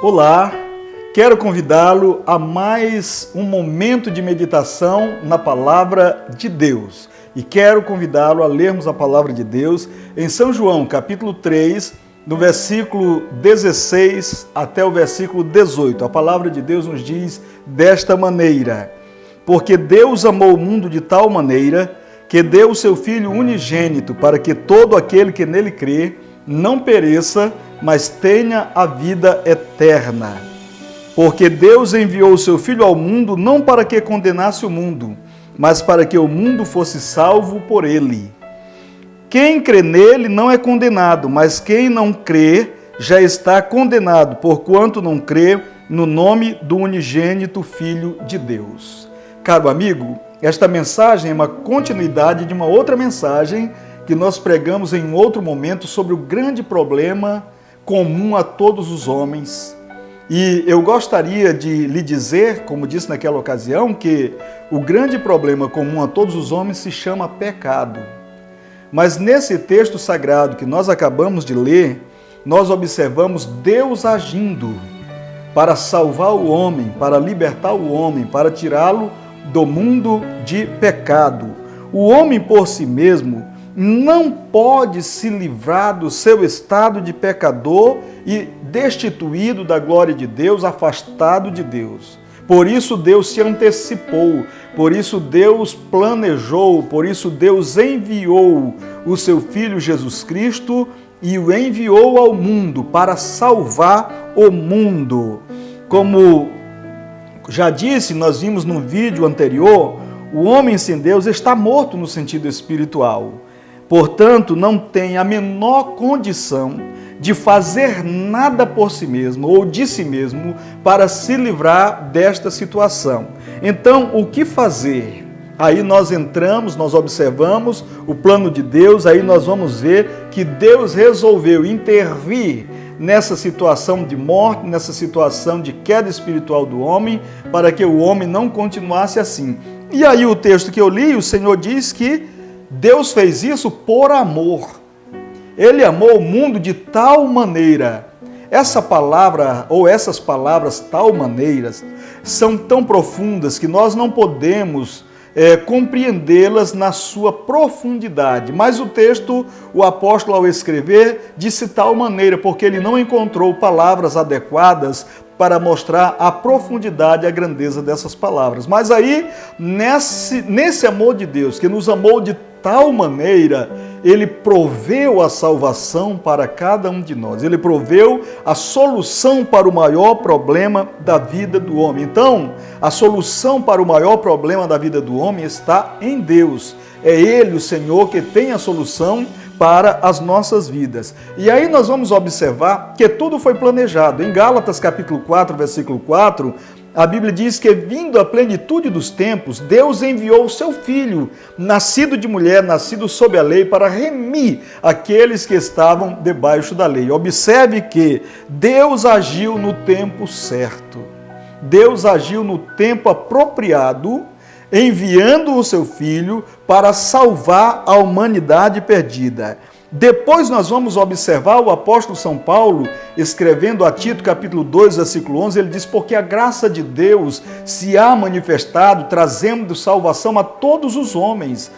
Olá, quero convidá-lo a mais um momento de meditação na Palavra de Deus. E quero convidá-lo a lermos a Palavra de Deus em São João, capítulo 3, do versículo 16 até o versículo 18. A Palavra de Deus nos diz desta maneira: porque Deus amou o mundo de tal maneira que deu o seu Filho unigênito para que todo aquele que nele crê não pereça, mas tenha a vida eterna. Porque Deus enviou o seu Filho ao mundo não para que condenasse o mundo, mas para que o mundo fosse salvo por ele. Quem crê nele não é condenado, mas quem não crê já está condenado, porquanto não crê no nome do unigênito Filho de Deus. Caro amigo, esta mensagem é uma continuidade de uma outra mensagem que nós pregamos em outro momento sobre o grande problema comum a todos os homens. E eu gostaria de lhe dizer, como disse naquela ocasião, que o grande problema comum a todos os homens se chama pecado. Mas nesse texto sagrado que nós acabamos de ler, nós observamos Deus agindo para salvar o homem, para libertar o homem, para tirá-lo do mundo de pecado. O homem por si mesmo não pode se livrar do seu estado de pecador e destituído da glória de Deus, afastado de Deus. Por isso Deus se antecipou, por isso Deus planejou, por isso Deus enviou o seu Filho Jesus Cristo e o enviou ao mundo para salvar o mundo. Como já disse, nós vimos no vídeo anterior, o homem sem Deus está morto no sentido espiritual. Portanto, não tem a menor condição de fazer nada por si mesmo ou de si mesmo para se livrar desta situação. Então, o que fazer? Aí nós entramos, nós observamos o plano de Deus, aí nós vamos ver que Deus resolveu intervir nessa situação de morte, nessa situação de queda espiritual do homem, para que o homem não continuasse assim. E aí o texto que eu li, o Senhor diz que Deus fez isso por amor. Ele amou o mundo de tal maneira. Essa palavra, ou essas palavras, tal maneiras, são tão profundas que nós não podemos compreendê-las na sua profundidade. Mas o texto, o apóstolo ao escrever, disse tal maneira, porque ele não encontrou palavras adequadas para mostrar a profundidade e a grandeza dessas palavras. Mas aí, nesse amor de Deus, que nos amou de tal maneira, ele proveu a salvação para cada um de nós. Ele proveu a solução para o maior problema da vida do homem. Então, a solução para o maior problema da vida do homem está em Deus. É Ele, o Senhor, que tem a solução para as nossas vidas. E aí nós vamos observar que tudo foi planejado. Em Gálatas capítulo 4, versículo 4, a Bíblia diz que, vindo a plenitude dos tempos, Deus enviou o seu Filho, nascido de mulher, nascido sob a lei, para remir aqueles que estavam debaixo da lei. Observe que Deus agiu no tempo certo. Deus agiu no tempo apropriado, enviando o seu Filho para salvar a humanidade perdida. Depois nós vamos observar o apóstolo São Paulo, escrevendo a Tito, capítulo 2, versículo 11, ele diz: porque a graça de Deus se há manifestado, trazendo salvação a todos os homens.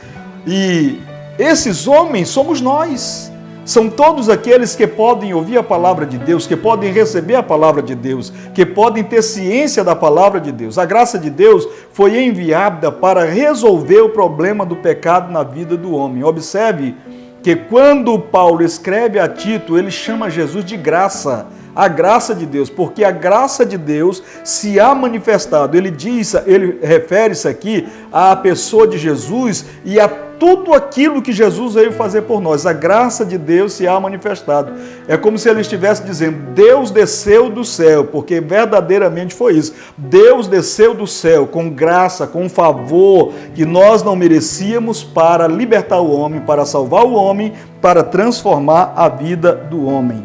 E esses homens somos nós. São todos aqueles que podem ouvir a palavra de Deus, que podem receber a palavra de Deus, que podem ter ciência da palavra de Deus. A graça de Deus foi enviada para resolver o problema do pecado na vida do homem. Observe que quando Paulo escreve a Tito, ele chama Jesus de graça, a graça de Deus, porque a graça de Deus se há manifestado. Ele refere-se aqui à pessoa de Jesus e a tudo aquilo que Jesus veio fazer por nós. A graça de Deus se há manifestado. É como se ele estivesse dizendo: Deus desceu do céu, porque verdadeiramente foi isso. Deus desceu do céu com graça, com favor que nós não merecíamos, para libertar o homem, para salvar o homem, para transformar a vida do homem.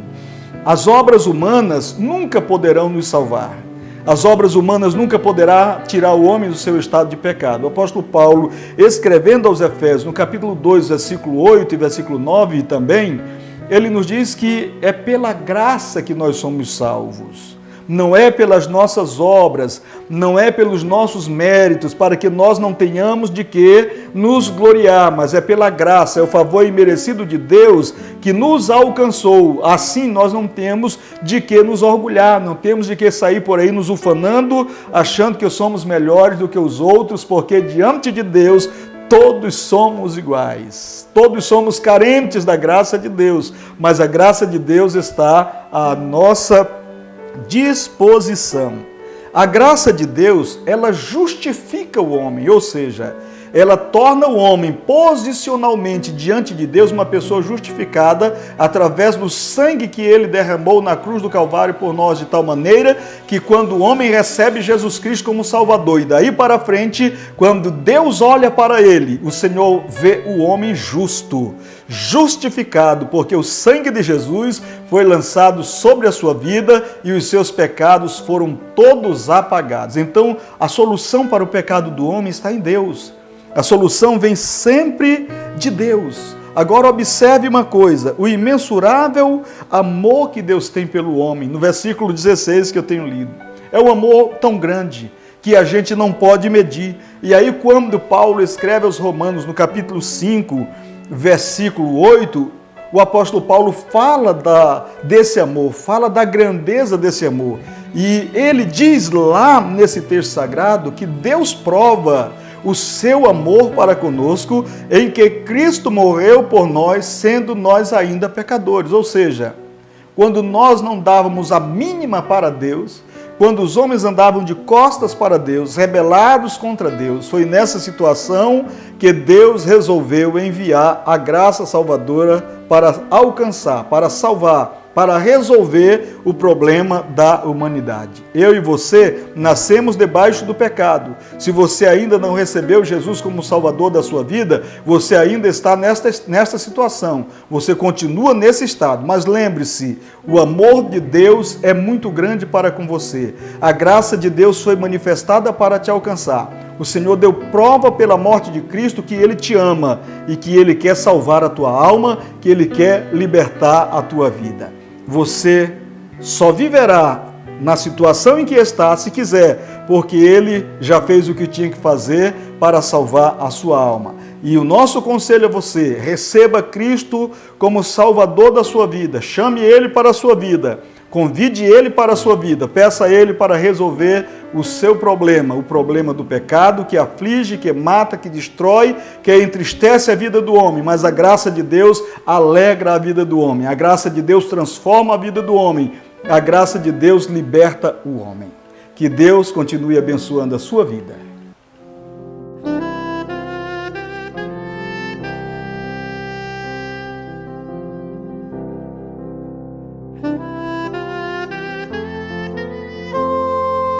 As obras humanas nunca poderão nos salvar. As obras humanas nunca poderão tirar o homem do seu estado de pecado. O apóstolo Paulo, escrevendo aos Efésios, no capítulo 2, versículo 8 e versículo 9 também, ele nos diz que é pela graça que nós somos salvos. não é pelas nossas obras, não é pelos nossos méritos, para que nós não tenhamos de que nos gloriar, mas é pela graça, é o favor imerecido de Deus que nos alcançou. Assim nós não temos de que nos orgulhar, não temos de que sair por aí nos ufanando, achando que somos melhores do que os outros, porque diante de Deus todos somos iguais, todos somos carentes da graça de Deus, mas a graça de Deus está à nossa disposição. A graça de Deus, ela justifica o homem, ou seja, ela torna o homem posicionalmente diante de Deus uma pessoa justificada através do sangue que ele derramou na cruz do Calvário por nós, de tal maneira que quando o homem recebe Jesus Cristo como Salvador e daí para frente, quando Deus olha para ele, o Senhor vê o homem justo, justificado, porque o sangue de Jesus foi lançado sobre a sua vida e os seus pecados foram todos apagados. Então, a solução para o pecado do homem está em Deus. A solução vem sempre de Deus. Agora observe uma coisa, o imensurável amor que Deus tem pelo homem, no versículo 16 que eu tenho lido. É um amor tão grande que a gente não pode medir. E aí quando Paulo escreve aos Romanos, no capítulo 5, versículo 8, o apóstolo Paulo fala desse amor, fala da grandeza desse amor. E ele diz lá nesse texto sagrado que Deus prova o seu amor para conosco, em que Cristo morreu por nós, sendo nós ainda pecadores. Ou seja, quando nós não dávamos a mínima para Deus, quando os homens andavam de costas para Deus, rebelados contra Deus, foi nessa situação que Deus resolveu enviar a graça salvadora para alcançar, para salvar, para resolver o problema da humanidade. Eu e você nascemos debaixo do pecado. Se você ainda não recebeu Jesus como Salvador da sua vida, você ainda está nesta situação. Você continua nesse estado. Mas lembre-se, o amor de Deus é muito grande para com você. A graça de Deus foi manifestada para te alcançar. O Senhor deu prova pela morte de Cristo que Ele te ama e que Ele quer salvar a tua alma, que Ele quer libertar a tua vida. Você só viverá na situação em que está, se quiser, porque Ele já fez o que tinha que fazer para salvar a sua alma. E o nosso conselho a você, receba Cristo como Salvador da sua vida, chame Ele para a sua vida, convide Ele para a sua vida, peça a Ele para resolver o seu problema, o problema do pecado que aflige, que mata, que destrói, que entristece a vida do homem, mas a graça de Deus alegra a vida do homem, a graça de Deus transforma a vida do homem, a graça de Deus liberta o homem. Que Deus continue abençoando a sua vida.